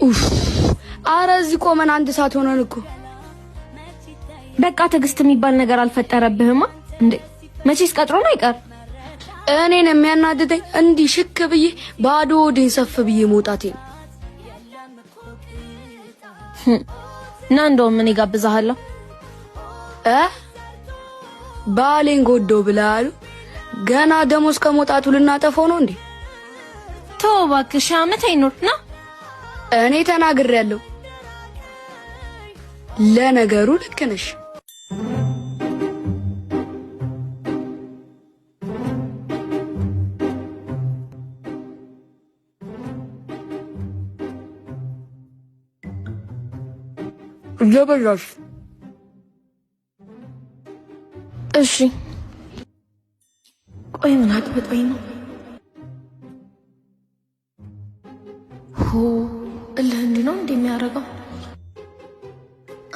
ኡፍ አረ እዚህ ቆመን አንድ ሰዓት ሆነን እኮ በቃ ትዕግስት የሚባል ነገር አልፈጠረብህማ እንዴ? መቼስ ቀጥሮን አይቀር። እኔን የሚያናድደኝ እንዲህ ሽክ ብዬ ባዶ ሆዴን ሰፍ ብዬ መውጣቴ ነው። እና እንደውም ምን ይጋብዛሃለሁ? ባሌን ጎደው ብላሉ። ገና ደሞዝ ከመውጣቱ ልናጠፈው ነው እንዴ? ተው እባክሽ አመት አይኖርና እኔ ተናግሬያለሁ። ለነገሩ ልክ ነሽ። ጀበላሽ እሺ ቆይ ምን አጥብጦኝ ነው? እልህ እንዲህ ነው እንደሚያደርገው።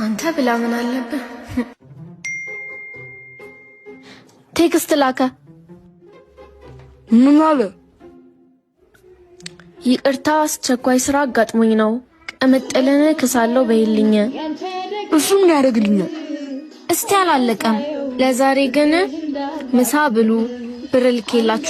አንተ ብላ ምን አለብህ? ቴክስት ላከ። ምን አለ? ይቅርታ አስቸኳይ ስራ አጋጥሞኝ ነው። ቅምጥልን ክሳለው በይልኝ። እሱ ምን ያደርግልኛል? እስቲ አላለቀም። ለዛሬ ግን ምሳ ብሉ ብር ልኬላችሁ